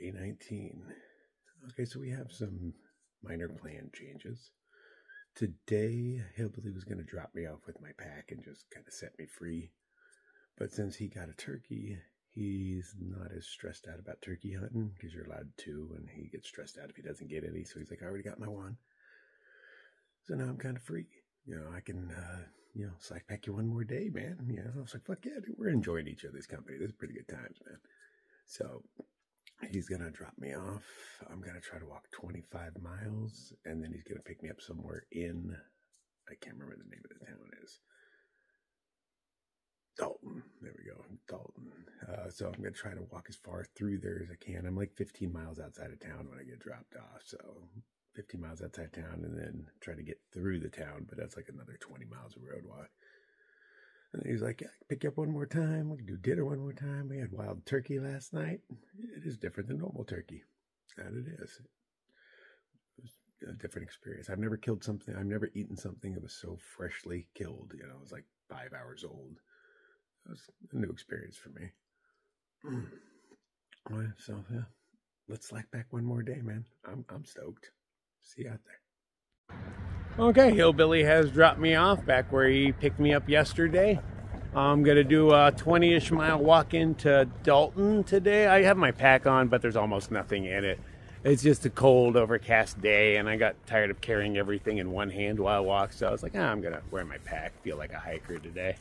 Day 19. Okay, so we have some minor plan changes. Today, Hillbilly was going to drop me off with my pack and just kind of set me free. But since he got a turkey, he's not as stressed out about turkey hunting because you're allowed two, and he gets stressed out if he doesn't get any. So he's like, I already got my one. So now I'm kind of free. You know, I can, slack pack you one more day, man. You know, I was like, fuck yeah, dude, we're enjoying each other's company. This is pretty good times, man. So he's going to drop me off. I'm going to try to walk 25 miles, and then he's going to pick me up somewhere in, I can't remember the name of the town is. Dalton. There we go. Dalton. So I'm going to try to walk as far through there as I can. I'm like 15 miles outside of town when I get dropped off. So 15 miles outside town and then try to get through the town. But that's like another 20 miles of road walk. And he's like, yeah, I can pick you up one more time. We can do dinner one more time. We had wild turkey last night. It is different than normal turkey. That it is. It was a different experience. I've never killed something. I've never eaten something that was so freshly killed. You know, it was like 5 hours old. It was a new experience for me. All right, so yeah, let's slack back one more day, man. I'm stoked. See you out there. Okay, Hillbilly has dropped me off back where he picked me up yesterday. I'm gonna do a 20-ish mile walk into Dalton today. I have my pack on, but there's almost nothing in it. It's just a cold, overcast day, and I got tired of carrying everything in one hand while I walk, so I was like, I'm gonna wear my pack, feel like a hiker today.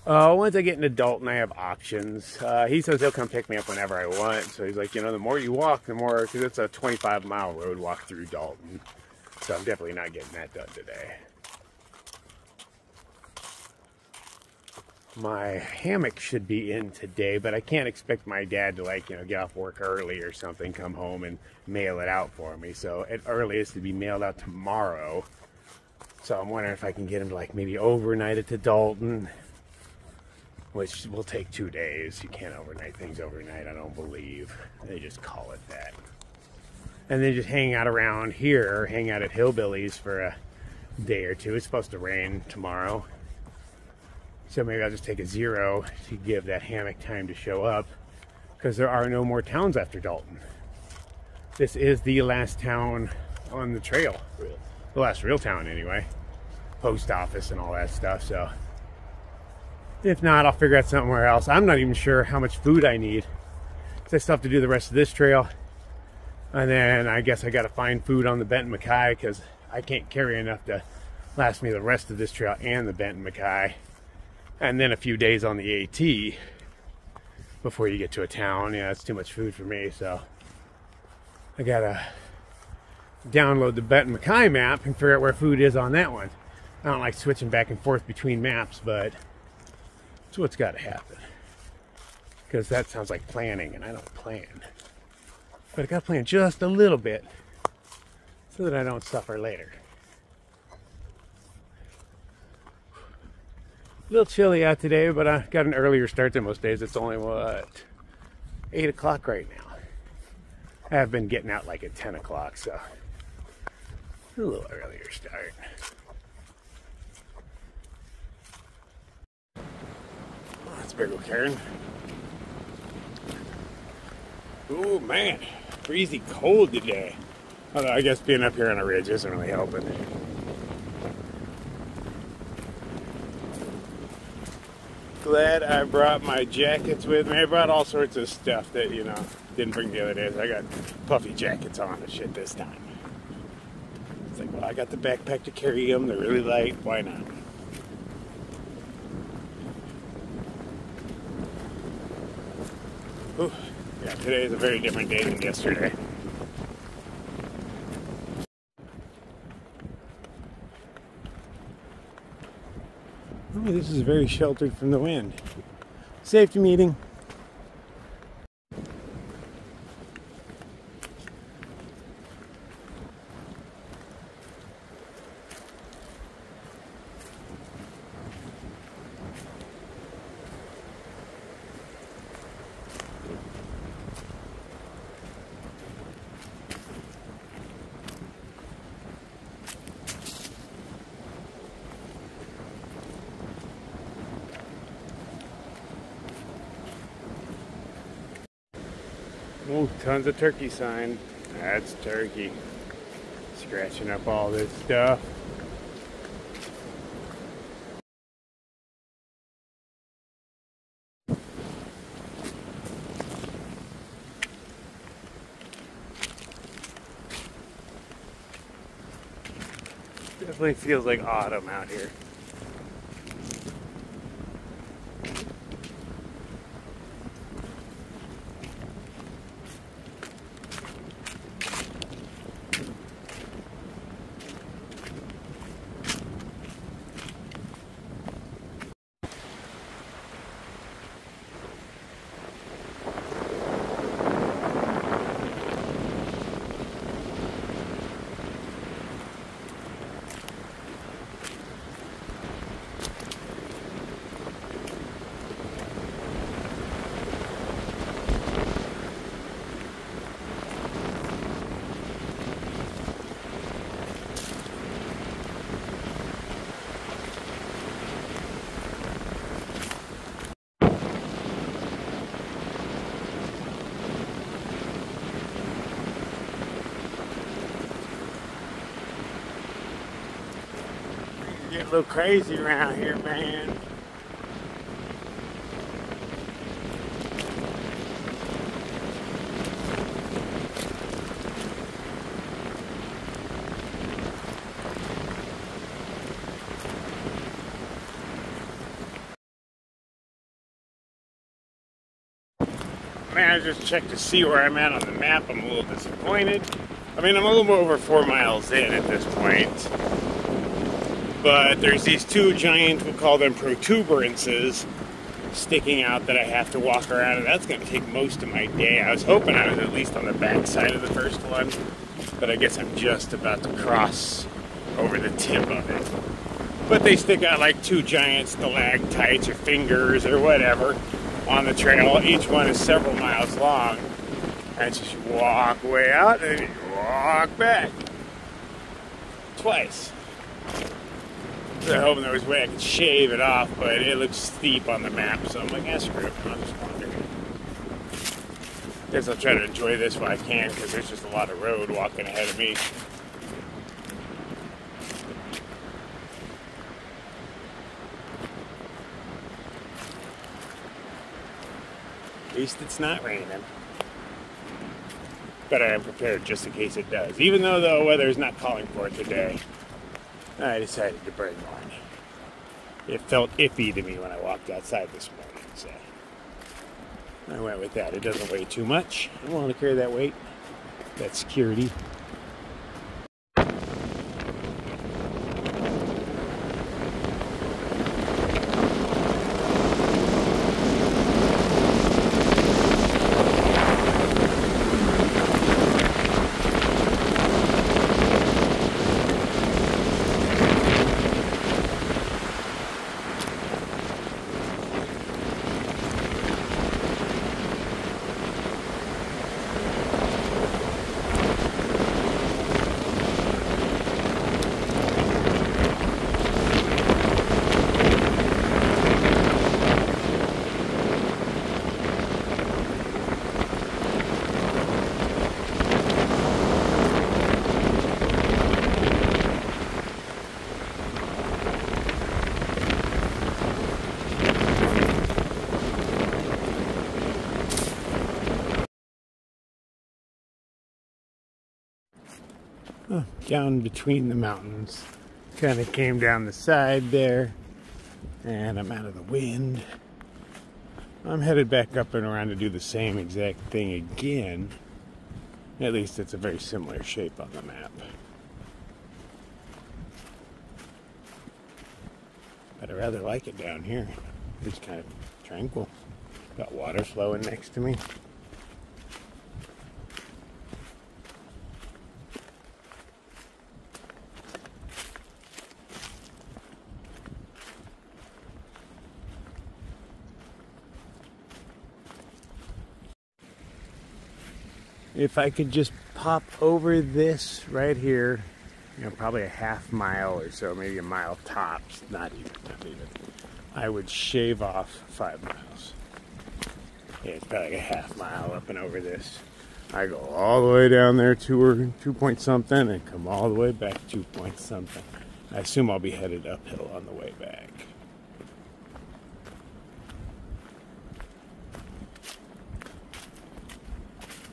Once I get into Dalton, I have options. He says he'll come pick me up whenever I want. So he's like, you know, the more you walk, the more, because it's a 25-mile road walk through Dalton. So I'm definitely not getting that done today. My hammock should be in today, but I can't expect my dad to, like, you know, get off work early or something, come home and mail it out for me. So at earliest, to be mailed out tomorrow. So I'm wondering if I can get him to, like, maybe overnight it to Dalton, which will take 2 days. You can't overnight things overnight, I don't believe. They just call it that. And then just hang out around here, hang out at Hillbilly's for a day or two. It's supposed to rain tomorrow. So maybe I'll just take a 0 to give that hammock time to show up, because there are no more towns after Dalton. This is the last town on the trail. The last real town anyway. Post office and all that stuff, so. If not, I'll figure out somewhere else. I'm not even sure how much food I need, because I still have to do the rest of this trail. And then I guess I got to find food on the Benton Mackay, because I can't carry enough to last me the rest of this trail and the Benton Mackay. And then a few days on the AT before you get to a town. Yeah, that's too much food for me, so I got to download the Benton Mackay map and figure out where food is on that one. I don't like switching back and forth between maps, but that's what's got to happen, because that sounds like planning, and I don't plan. But I got to plan just a little bit so that I don't suffer later. A little chilly out today, but I got an earlier start than most days. It's only, what, 8 o'clock right now. I have been getting out like at 10 o'clock, so a little earlier start. Big old Karen. Oh man, freezing cold today. Although I guess being up here on a ridge isn't really helping. Glad I brought my jackets with me. I brought all sorts of stuff that, you know, didn't bring the other days. I got puffy jackets on and shit this time. It's like, well, I got the backpack to carry them. They're really light. Why not? Ooh, yeah, today is a very different day than yesterday. Oh, this is very sheltered from the wind. Safety meeting. Oh, tons of turkey sign. That's turkey. Scratching up all this stuff. Definitely feels like autumn out here. Get a little crazy around here, man. Man, I just checked to see where I'm at on the map. I'm a little disappointed. I mean, I'm a little over 4 miles in at this point. But there's these two giant, we'll call them protuberances, sticking out that I have to walk around, and that's going to take most of my day. I was hoping I was at least on the back side of the first one, but I guess I'm just about to cross over the tip of it. But they stick out like two giant stalactites or fingers or whatever on the trail. Each one is several miles long. And just walk way out and then you walk back. Twice. So I'm hoping there was a way I could shave it off, but it looks steep on the map, so I'm like, screw it, I'll just wander. Guess I'll try to enjoy this while I can, because there's just a lot of road walking ahead of me. At least it's not raining. But I am prepared just in case it does. Even though the weather is not calling for it today, I decided to bring one. It felt iffy to me when I walked outside this morning, so I went with that. It doesn't weigh too much. I don't want to carry that weight. That's security. Down between the mountains. Kind of came down the side there, and I'm out of the wind. I'm headed back up and around to do the same exact thing again. At least it's a very similar shape on the map. But I rather like it down here. It's kind of tranquil. Got water flowing next to me. If I could just pop over this right here, you know, probably a half mile or so, maybe a mile tops, not even, I would shave off 5 miles. Yeah, it's probably like a half mile up and over this. I go all the way down there to 2 point something and come all the way back 2 point something. I assume I'll be headed uphill on the way back.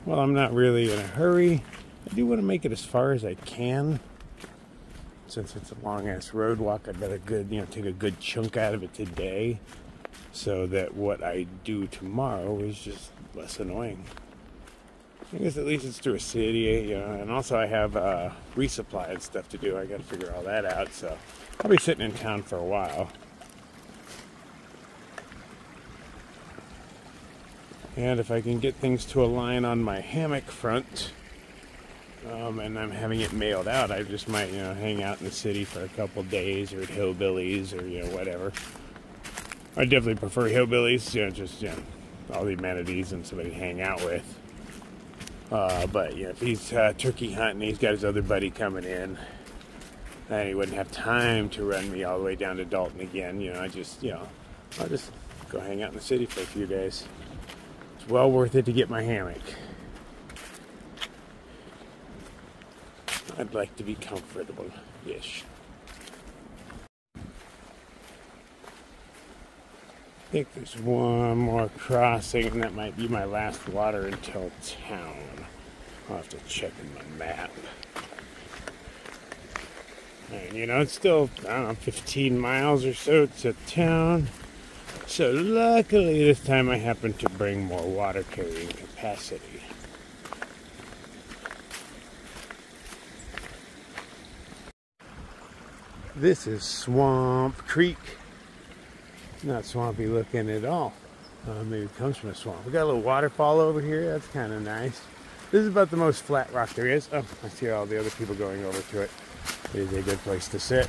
Well, I'm not really in a hurry. I do want to make it as far as I can. Since it's a long-ass road walk, I'd better take a good chunk out of it today, so that what I do tomorrow is just less annoying. I guess at least it's through a city, and also I have resupply and stuff to do. I got to figure all that out, so I'll be sitting in town for a while. And if I can get things to align on my hammock front, and I'm having it mailed out, I just might, hang out in the city for a couple days, or at Hillbillies, or, whatever. I definitely prefer Hillbillies, just, all the amenities and somebody to hang out with. But, if he's turkey hunting, he's got his other buddy coming in, and he wouldn't have time to run me all the way down to Dalton again, I'll just go hang out in the city for a few days. It's well worth it to get my hammock. I'd like to be comfortable-ish. I think there's one more crossing, and that might be my last water until town. I'll have to check in my map. And, it's still, 15 miles or so to town. So luckily this time I happen to bring more water carrying capacity. This is Swamp Creek. Not swampy looking at all. Maybe it comes from a swamp. We got a little waterfall over here. That's kind of nice. This is about the most flat rock there is. Oh, I see all the other people going over to it. It is a good place to sit.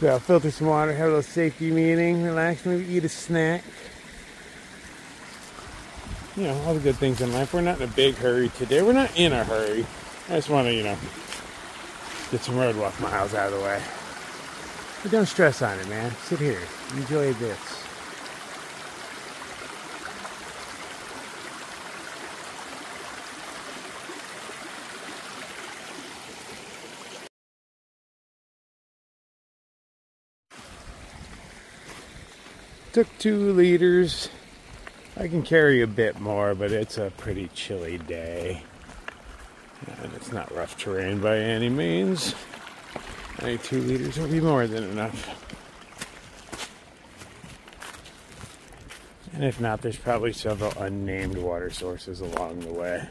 So I'll filter some water, have a little safety meeting, relax, maybe eat a snack. All the good things in life. We're not in a big hurry today. We're not in a hurry. I just want to, get some road walk miles out of the way. But don't stress on it, man. Sit here. Enjoy this. Took 2 liters. I can carry a bit more, but it's a pretty chilly day. And it's not rough terrain by any means. I think 2 liters will be more than enough. And if not, there's probably several unnamed water sources along the way.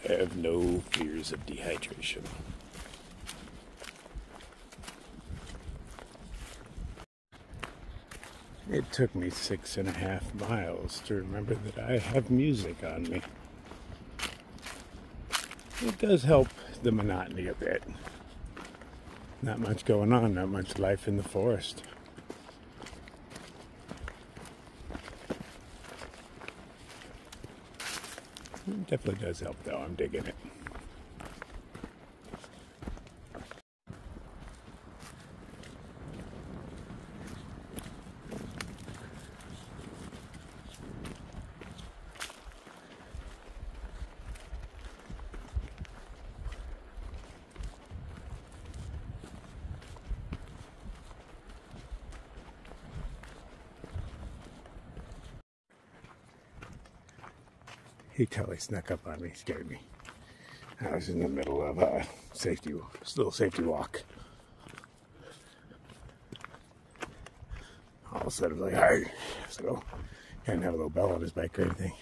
I have no fears of dehydration. It took me 6.5 miles to remember that I have music on me. It does help the monotony a bit. Not much going on, not much life in the forest. It definitely does help though, I'm digging it. He totally snuck up on me, scared me. I was in the middle of a little safety walk. All of a sudden, I was like, "Hey!" So he didn't have a little bell on his bike or anything.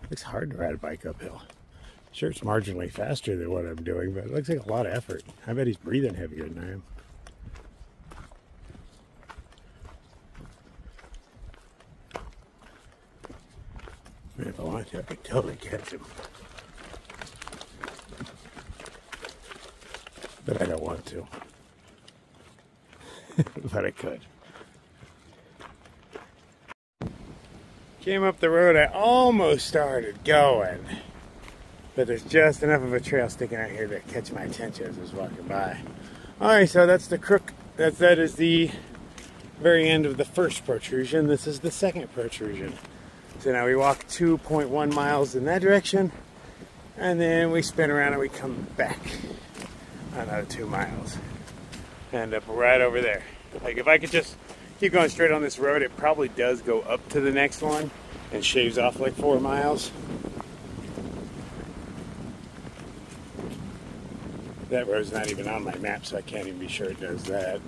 It's hard to ride a bike uphill. Sure, it's marginally faster than what I'm doing, but it looks like a lot of effort. I bet he's breathing heavier than I am. If I want to, I could totally catch him. But I don't want to. But I could. Came up the road, I almost started going. But there's just enough of a trail sticking out here to catch my attention as I was walking by. Alright, so that's the crook. That is the very end of the first protrusion. This is the second protrusion. So now we walk 2.1 miles in that direction, and then we spin around and we come back another 2 miles. End up right over there. Like if I could just keep going straight on this road, it probably does go up to the next one and shaves off like 4 miles. That road's not even on my map, so I can't even be sure it does that.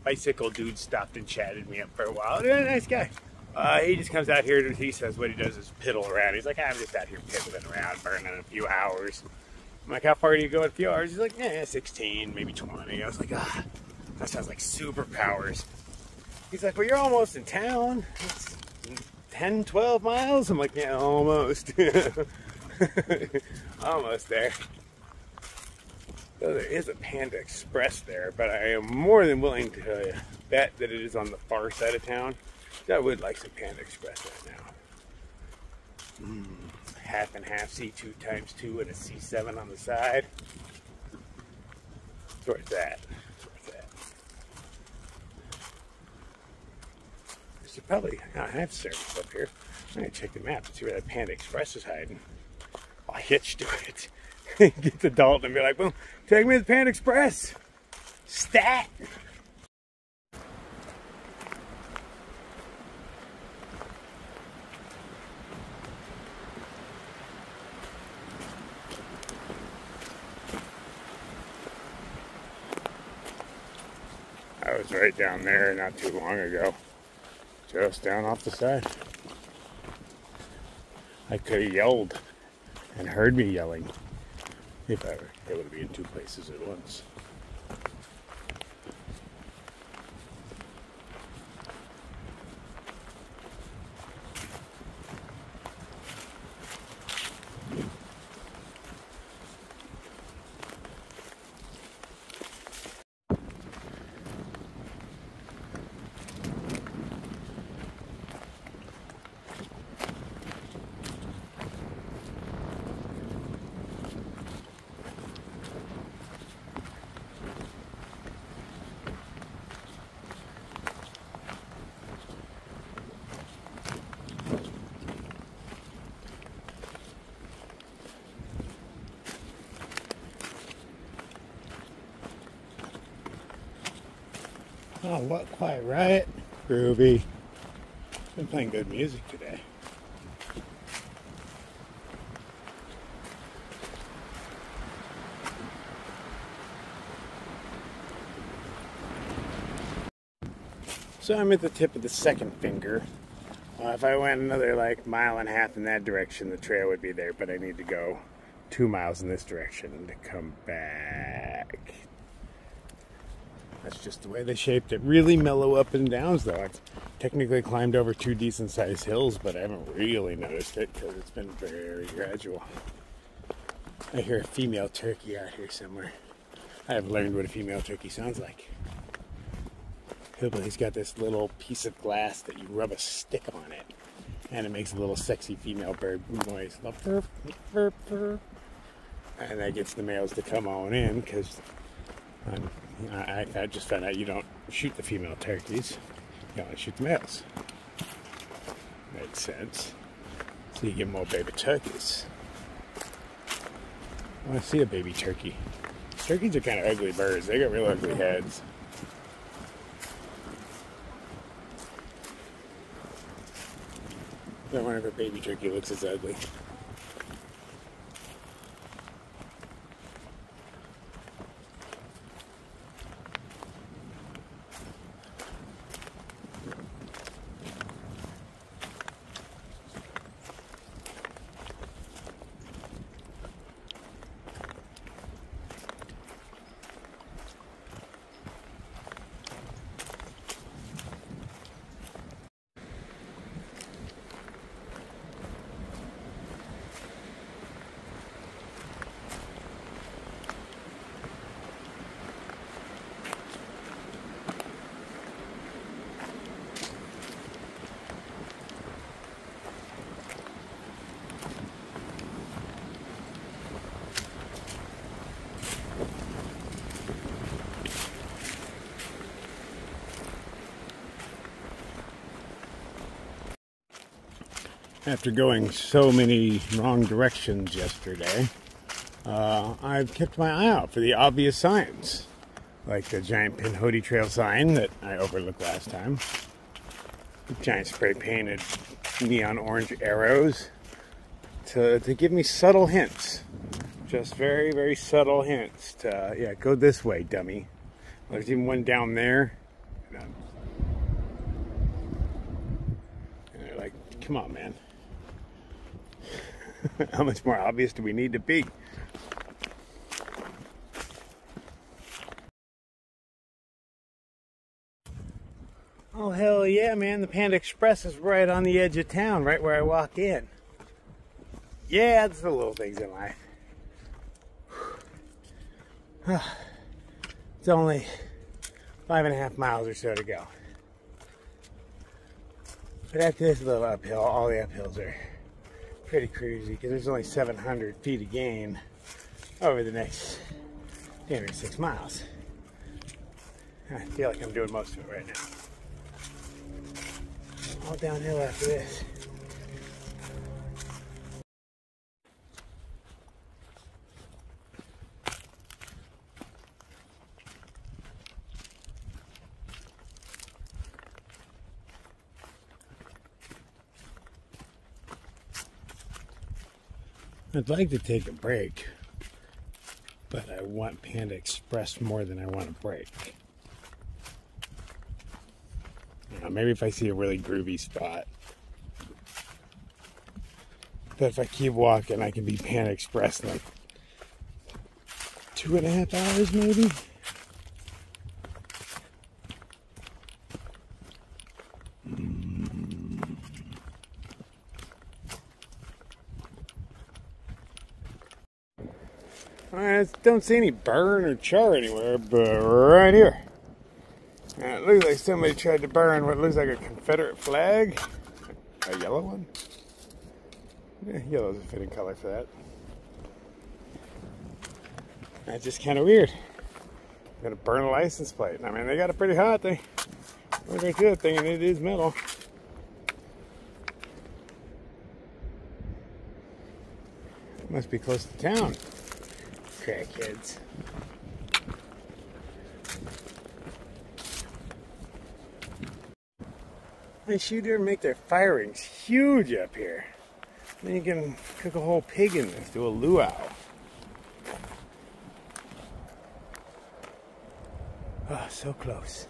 Bicycle dude stopped and chatted me up for a while. Really nice guy. He just comes out here, he says what he does is piddle around. He's like, I'm just out here piddling around, burning a few hours. I'm like, how far do you go in a few hours? He's like, 16, maybe 20. I was like, that sounds like superpowers. He's like, well, you're almost in town. It's 10, 12 miles. I'm like, yeah, almost. Almost there. So there is a Panda Express there, but I am more than willing to bet that it is on the far side of town. I would like some Panda Express right now. Half and half C2 times 2 and a C7 on the side. Where's that? I should probably not have service up here. I'm gonna check the map and see where that Panda Express is hiding. I'll hitch to it. Get the Dalton and be like, boom, take me to the Panda Express. Stat. I was right down there not too long ago. Just down off the side. I could have yelled and heard me yelling if I were able to be in two places at once. Oh, what quiet riot? Groovy. Been playing good music today. So I'm at the tip of the second finger. If I went another like mile and a half in that direction, the trail would be there, but I need to go 2 miles in this direction to come back. That's just the way they shaped it. Really mellow up and downs though. I've technically climbed over 2 decent sized hills, but I haven't really noticed it because it's been very gradual. I hear a female turkey out here somewhere. I have learned what a female turkey sounds like. He's got this little piece of glass that you rub a stick on it, and it makes a little sexy female bird noise. Burp, burp, burp. And that gets the males to come on in because I just found out you don't shoot the female turkeys, you only shoot the males. Makes sense. So you get more baby turkeys. I want to see a baby turkey. Turkeys are kind of ugly birds. They got real ugly heads. I wonder if a baby turkey looks as ugly. After going so many wrong directions yesterday, I've kept my eye out for the obvious signs, like the giant Pinhoti trail sign that I overlooked last time, giant spray painted neon orange arrows to give me subtle hints, just very, very subtle hints to, yeah, go this way, dummy. There's even one down there. And they're like, come on, man. How much more obvious do we need to be? Oh, hell yeah, man. The Panda Express is right on the edge of town, right where I walk in. Yeah, it's the little things in life. It's only 5.5 miles or so to go. But after this little uphill, all the uphills are pretty cruisy because there's only 700 feet of gain over the next 6 miles. I feel like I'm doing most of it right now. All downhill after this. I'd like to take a break, but I want Panda Express more than I want a break. You know, maybe if I see a really groovy spot. But if I keep walking, I can be Panda Express in like 2.5 hours maybe? I don't see any burn or char anywhere, but right here. It looks like somebody tried to burn what looks like a Confederate flag. A yellow one? Yeah, yellow's a fitting color for that. That's just kind of weird. Gonna burn a license plate. I mean, they got it pretty hot. They went right through that thing, and it is metal. It must be close to town. Crackheads. They shoot there and make their fire rings huge up here. Then you can cook a whole pig in this, do a luau. Oh, so close.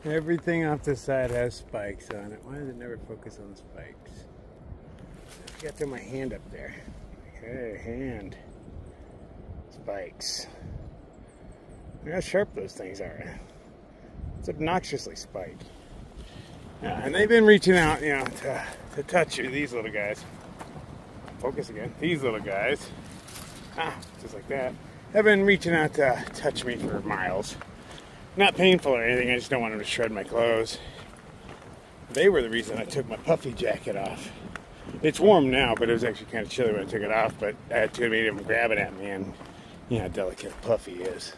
Everything off the side has spikes on it. Why does it never focus on the spikes? I forgot to throw my hand up there. Okay, hand. Spikes. Look how sharp those things are. It's obnoxiously spiked. And they've been reaching out, you know, to touch you, these little guys. Focus again. These little guys. Just like that. They've been reaching out to touch me for miles. Not painful or anything, I just don't want them to shred my clothes. They were the reason I took my puffy jacket off. It's warm now, but it was actually kind of chilly when I took it off, but I had too many of them grabbing at me, and You know how delicate Puffy is.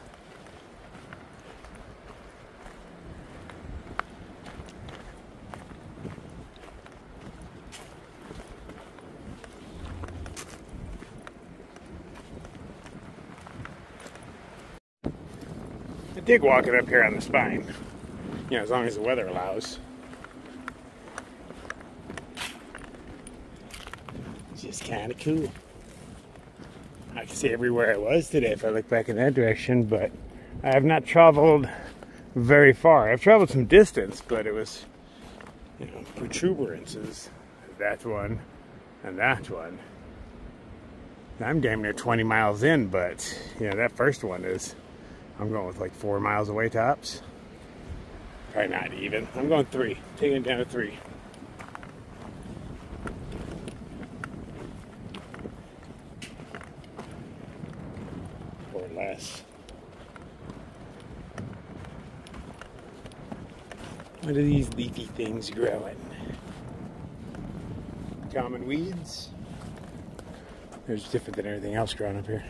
I dig walking up here on the spine. You know, as long as the weather allows. It's just kind of cool. I can see everywhere I was today if I look back in that direction, but I have not traveled very far. I've traveled some distance, but it was, you know, protuberances. That one and that one. I'm damn near 20 miles in, but, you know, that first one is, I'm going with like 4 miles away tops. Probably not even. I'm going 3. Taking it down to 3. Or less. What are these leafy things growing? Common weeds. They're just different than everything else growing up here.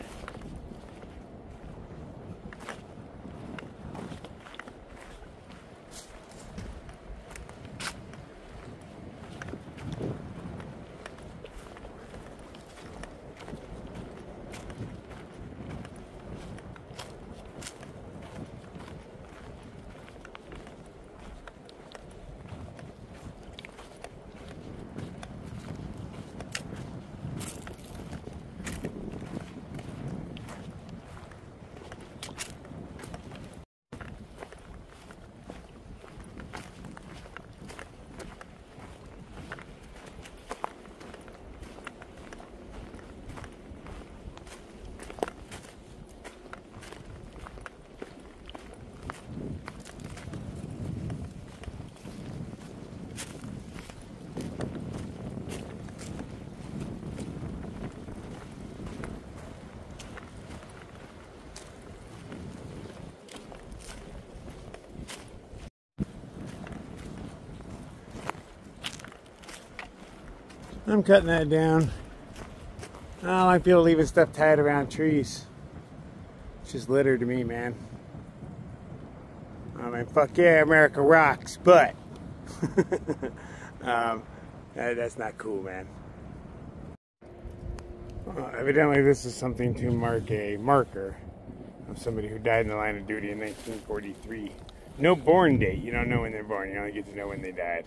I'm cutting that down. I don't like people leaving stuff tied around trees. It's just litter to me, man. I mean, fuck yeah, America rocks, but that's not cool, man. Evidently, this is something to mark a marker of somebody who died in the line of duty in 1943. No born date. You don't know when they're born. You only get to know when they died.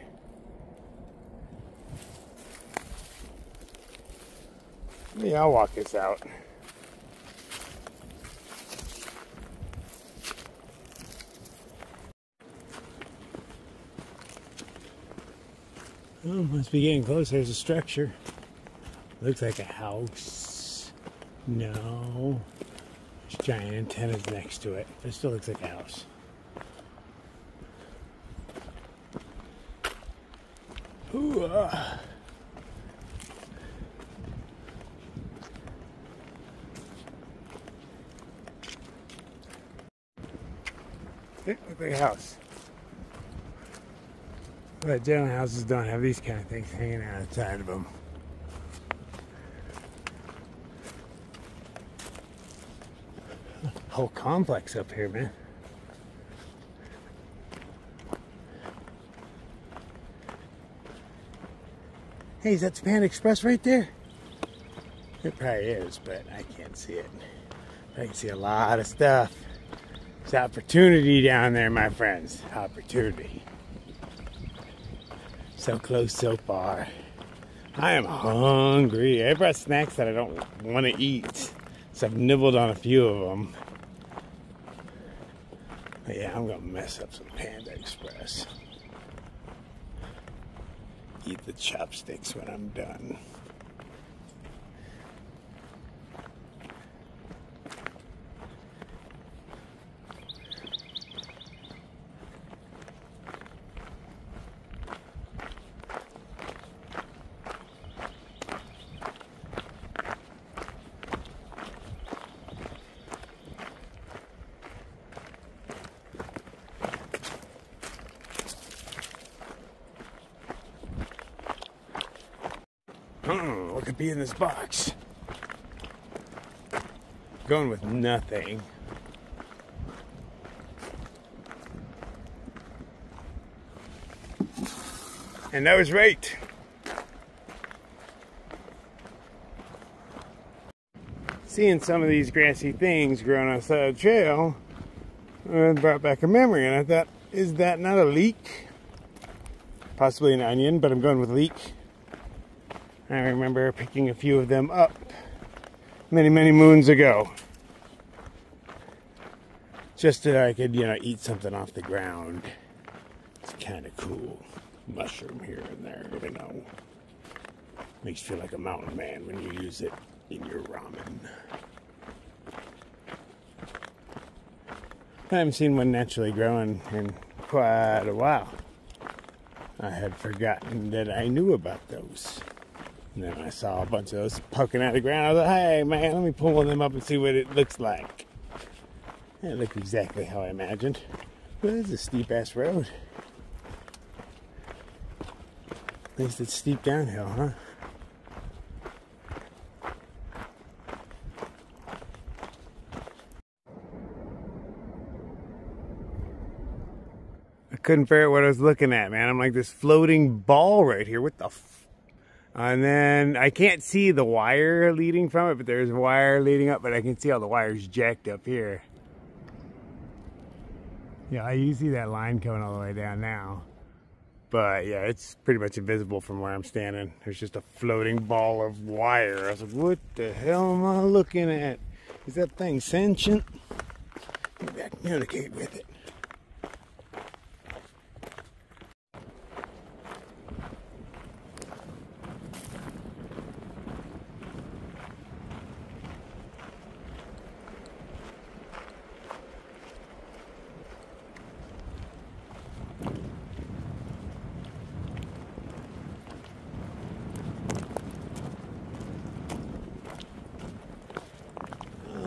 Yeah, I'll walk this out. Oh, must be getting close. There's a structure. Looks like a house. No. There's giant antennas next to it. It still looks like a house. Ooh, It looks like a house. But general houses don't have these kind of things hanging out outside of them. Whole complex up here, man. Hey, is that Japan Express right there? It probably is, but I can't see it. I can see a lot of stuff. There's opportunity down there, my friends. Opportunity. So close, so far. I am hungry. I brought snacks that I don't want to eat, so I've nibbled on a few of them. But yeah, I'm gonna mess up some Panda Express. Eat the chopsticks when I'm done. What could be in this box? Going with nothing. And I was right. Seeing some of these grassy things growing outside the trail brought back a memory, and I thought, is that not a leek? Possibly an onion, but I'm going with leek. I remember picking a few of them up many, many moons ago. Just so I could, eat something off the ground. It's kind of cool. Mushroom here and there, Makes you feel like a mountain man when you use it in your ramen. I haven't seen one naturally growing in quite a while. I had forgotten that I knew about those. And then I saw a bunch of those poking out of the ground. I was like, hey man, let me pull one of them up and see what it looks like. And it looked exactly how I imagined. But it's a steep ass road. At least it's steep downhill, huh? I couldn't figure out what I was looking at, man. I'm like, this floating ball right here. What the f... And then I can't see the wire leading from it, but there's a wire leading up, but I can see all the wires jacked up here. Yeah, you see that line coming all the way down now. But yeah, it's pretty much invisible from where I'm standing. There's just a floating ball of wire. I was like, what the hell am I looking at? Is that thing sentient? Maybe I can communicate with it.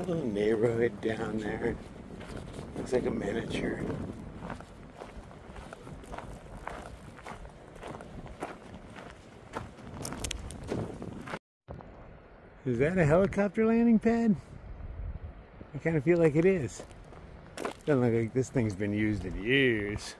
Little neighborhood down there. Looks like a miniature. Is that a helicopter landing pad? I kind of feel like it is. Doesn't look like this thing's been used in years.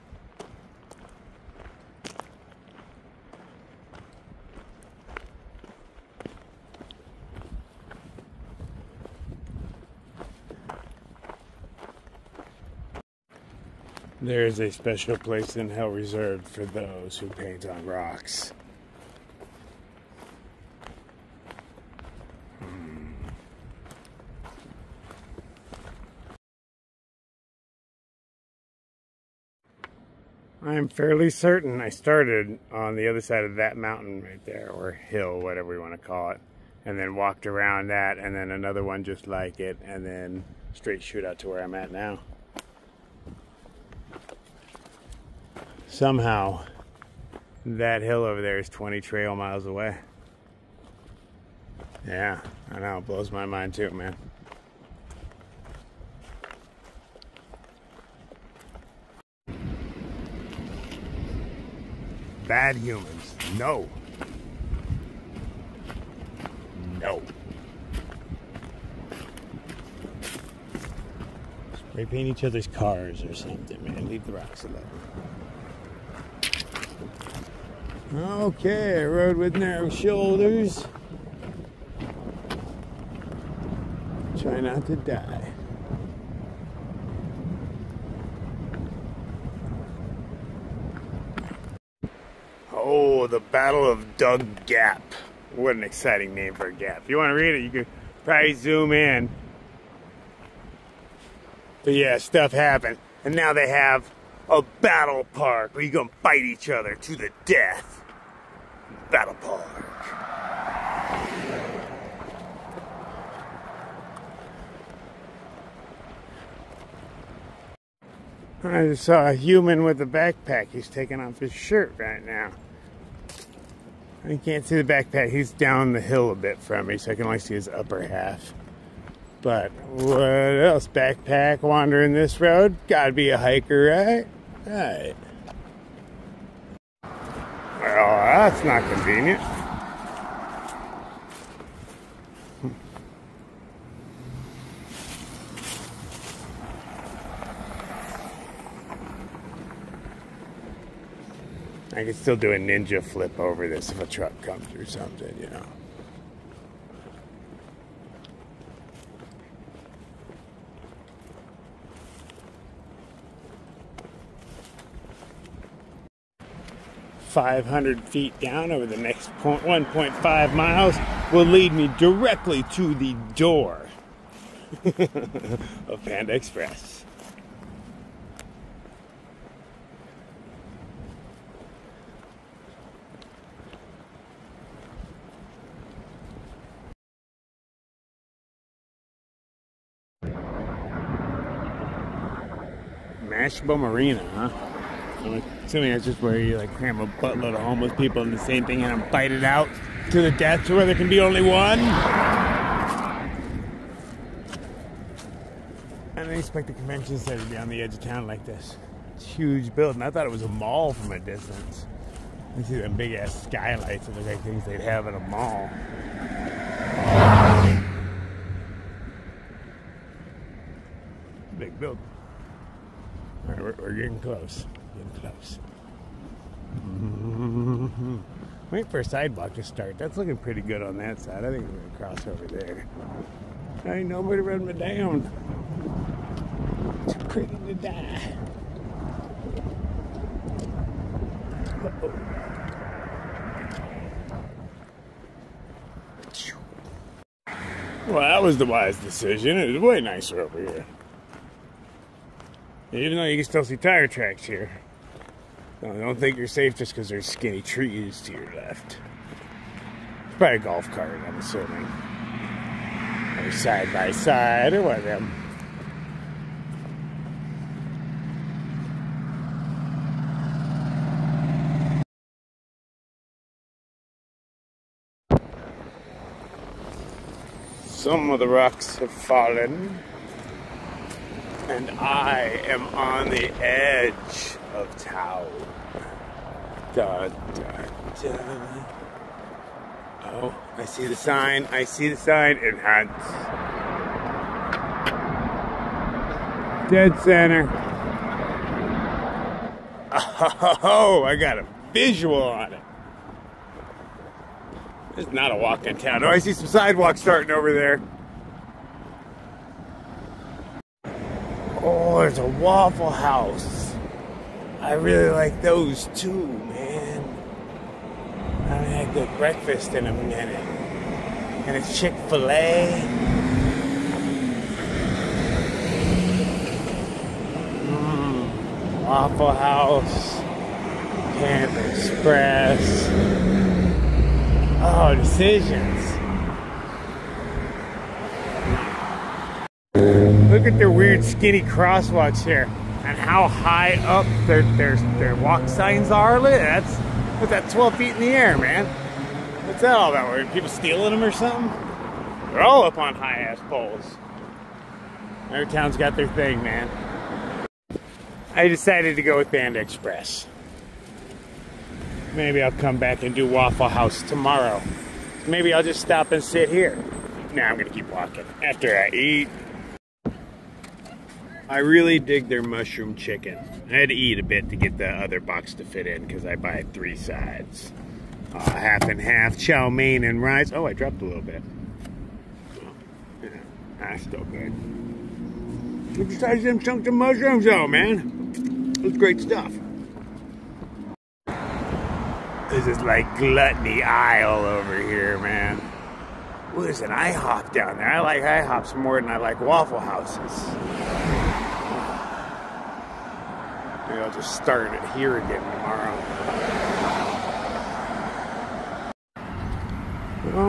There is a special place in hell reserved for those who paint on rocks. I am fairly certain I started on the other side of that mountain right there, or hill, whatever you want to call it, and then walked around that, and then another one just like it, and then straight shoot out to where I'm at now. Somehow, that hill over there is 20 trail miles away. Yeah, I know, it blows my mind too, man. Bad humans, no. No. Spray paint each other's cars or something, man. Leave the rocks alone. Okay, a road with narrow shoulders. Try not to die. Oh, the Battle of Dug Gap. What an exciting name for a gap. If you want to read it, you can probably zoom in. But yeah, stuff happened. And now they have a battle park where you gonna fight each other to the death. Battle park. I just saw a human with a backpack. He's taking off his shirt right now. I can't see the backpack. He's down the hill a bit from me, so I can only see his upper half. But what else? Backpack wandering this road? Gotta be a hiker, right? Right. Well, that's not convenient. I can still do a ninja flip over this if a truck comes or something, you know. .500 feet down over the next 1.5 miles will lead me directly to the door of Panda Express. Mashable Marina, huh? I'm assuming that's just where you like cram a buttload of homeless people in the same thing and bite it out to the death to where there can be only one. I didn't expect the convention center to be on the edge of town like this. It's a huge building. I thought it was a mall from a distance. You see them big ass skylights that look like things they'd have in a mall. Big building. All right, we're getting close. Getting close. Wait for a sidewalk to start. That's looking pretty good on that side. I think we're gonna cross over there. Ain't nobody run me down. Too pretty to die. Uh-oh. Well, that was the wise decision. It was way nicer over here. Even though you can still see tire tracks here. No, don't think you're safe just because there's skinny trees to your left. It's probably a golf cart, I'm assuming. Or side by side, or whatever. Some of the rocks have fallen. And I am on the edge of town. Dun, dun, dun. Oh, I see the sign. I see the sign. Enhance. Dead center. Oh, I got a visual on it. This is not a walk in town. Oh, I see some sidewalks starting over there. Oh, there's a Waffle House. I really like those too, man. I haven't had good breakfast in a minute. And it's Chick-fil-A. Waffle House. Panda Express. Oh, decisions. Look at their weird skinny crosswalks here and how high up their walk signs are. Look at that. What's that, 12 feet in the air, man? What's that all about? Were people stealing them or something? They're all up on high ass poles. Every town's got their thing, man. I decided to go with Panda Express. Maybe I'll come back and do Waffle House tomorrow. Maybe I'll just stop and sit here. Nah, I'm gonna keep walking after I eat. I really dig their mushroom chicken. I had to eat a bit to get the other box to fit in because I buy 3 sides. Half and half, chow mein and rice. Oh, I dropped a little bit. Oh, yeah, that's still good. Look at the size of them chunks of mushrooms though, man. That's great stuff. This is like gluttony aisle over here, man. Ooh, there's an IHOP down there. I like IHOPs more than I like Waffle Houses. Maybe I'll just start it here again tomorrow.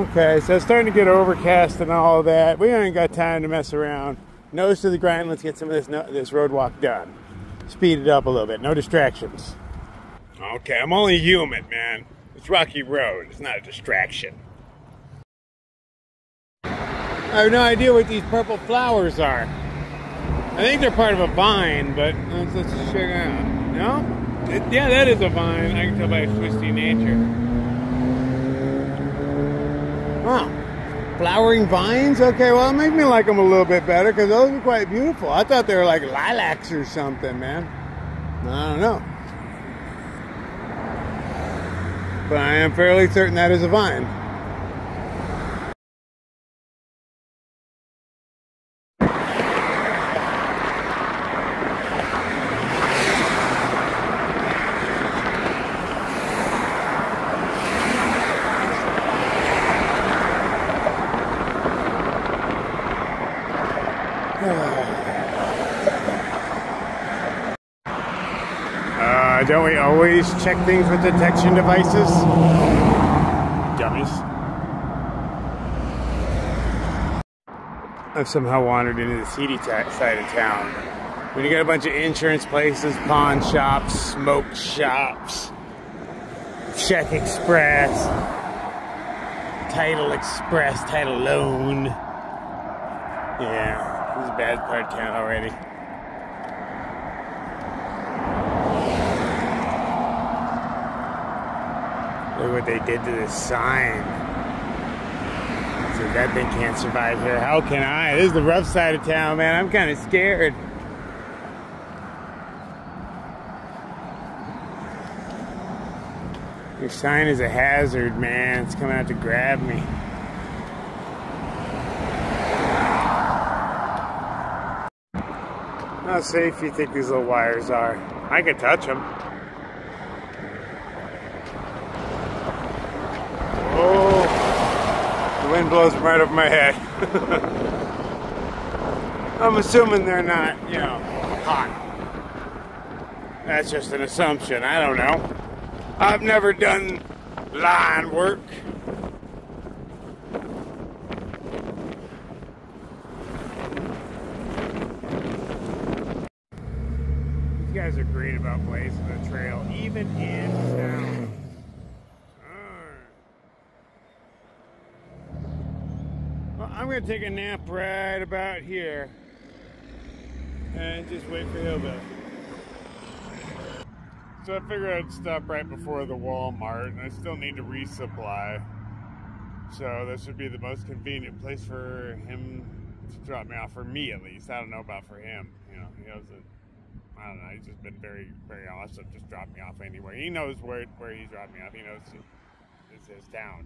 Okay, so it's starting to get overcast and all of that. We ain't got time to mess around. Nose to the grind. Let's get some of this road walk done. Speed it up a little bit. No distractions. Okay, I'm only human, man. It's rocky road. It's not a distraction. I have no idea what these purple flowers are. I think they're part of a vine, but let's check it out. No? Yeah, that is a vine. I can tell by its twisty nature. Wow. Flowering vines? Okay, well, it makes me like them a little bit better because those are quite beautiful. I thought they were like lilacs or something, man. I don't know. but I am fairly certain that is a vine. Don't we always check things with detection devices? Dummies. I've somehow wandered into the seedy side of town. When you got a bunch of insurance places, pawn shops, smoke shops, Check Express, Title Express, Title Loan. Yeah, this is a bad part of town already. Look what they did to this sign. So that thing can't survive here. How can I? This is the rough side of town, man. I'm kind of scared. Your sign is a hazard, man. It's coming out to grab me. How safe do you think these little wires are? I could touch them. Oh, the wind blows them right over my head. I'm assuming they're not, you know, hot. That's just an assumption. I don't know. I've never done line work. These guys are great about blazing the trail, even in town. Well, I'm going to take a nap right about here and just wait for Hillbilly. So I figured I'd stop right before the Walmart, and I still need to resupply. So this would be the most convenient place for him to drop me off, for me at least. I don't know about for him. You know, he hasn't, I don't know, he's just been very, very honest of just dropping me off anywhere. He knows where he's dropping me off. He knows it's his town.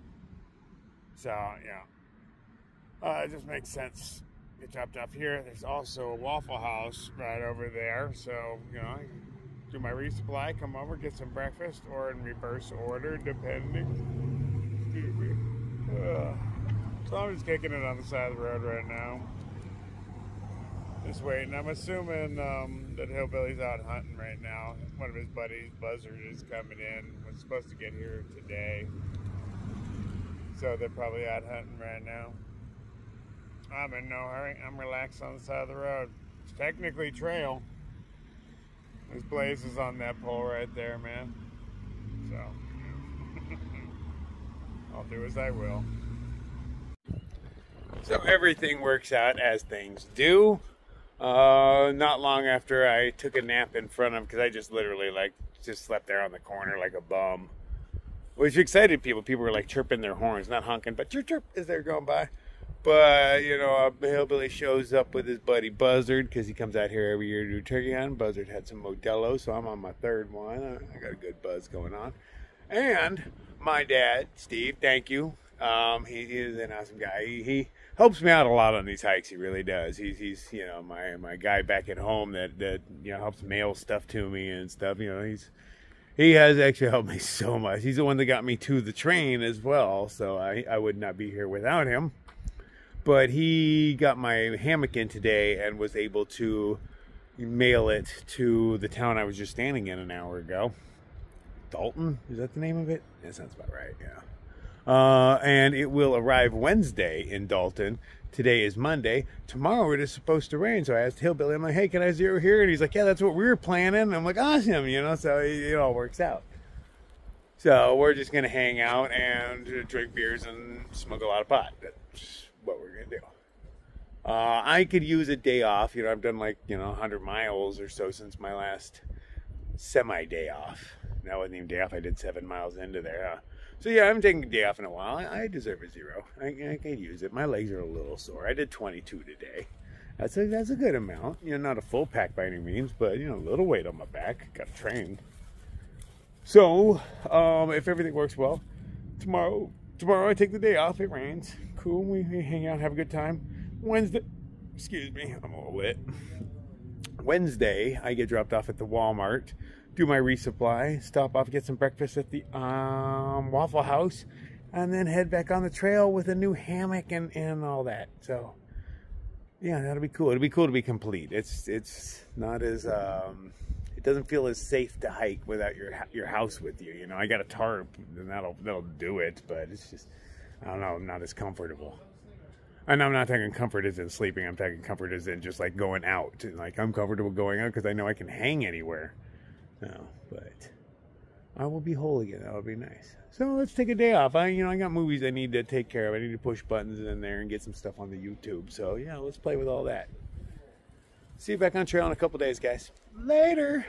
So, yeah. It just makes sense. Get dropped off here. There's also a Waffle House right over there. So, you know, do my resupply, come over, get some breakfast, or in reverse order, depending. Excuse me. So I'm just kicking it on the side of the road right now. Just waiting. I'm assuming that Hillbilly's out hunting right now. One of his buddies, Buzzard, is coming in. Was supposed to get here today. So they're probably out hunting right now. I'm in no hurry. I'm relaxed on the side of the road. It's technically trail. There's blazes on that pole right there, man. So, I'll do as I will. So everything works out as things do. Not long after I took a nap in front of him, because I just literally just slept there on the corner like a bum. Which excited people. People were like chirping their horns, not honking, but chirp chirp as they're going by. But, you know, Hillbilly shows up with his buddy Buzzard, because he comes out here every year to do turkey hunting. Buzzard had some Modelo, so I'm on my third one. I got a good buzz going on. And my dad, Steve, thank you. He is an awesome guy. He helps me out a lot on these hikes. He really does. He's you know, my guy back at home that you know, helps mail stuff to me and stuff. You know, he has actually helped me so much. He's the one that got me to the train as well, so I would not be here without him. But he got my hammock in today and was able to mail it to the town I was just standing in an hour ago. Dalton? Is that the name of it? That sounds about right, yeah. And it will arrive Wednesday in Dalton. Today is Monday. Tomorrow it is supposed to rain. So I asked Hillbilly, I'm like, hey, can I zero here? And he's like, yeah, that's what we were planning. And I'm like, awesome, you know, so it all works out. So we're just going to hang out and drink beers and smoke a lot of pot. That's what we're gonna do. I could use a day off. You know, I've done like, you know, 100 miles or so since my last semi-day off. That wasn't even day off. I did 7 miles into there, huh? So yeah, I haven't taken a day off in a while. I deserve a zero. I can use it. My legs are a little sore. I did 22 today. That's a good amount. You know, not a full pack by any means, but, you know, a little weight on my back. Got trained. So, if everything works well, tomorrow I take the day off. It rains. Cool. We hang out, have a good time. Wednesday, excuse me, I'm a little lit. Wednesday, I get dropped off at the Walmart, do my resupply, stop off, get some breakfast at the Waffle House, and then head back on the trail with a new hammock and all that. So, yeah, that'll be cool. It'll be cool to be complete. It's not as it doesn't feel as safe to hike without your house with you. You know, I got a tarp, and that'll do it. But it's just, I don't know, not as comfortable. And I'm not talking comfort as in sleeping. I'm talking comfort as in just like going out. Like, I'm comfortable going out because I know I can hang anywhere. No, but I will be whole again. That would be nice. So let's take a day off. I got movies I need to take care of. I need to push buttons in there and get some stuff on the YouTube. So yeah, let's play with all that. See you back on trail in a couple days, guys. Later.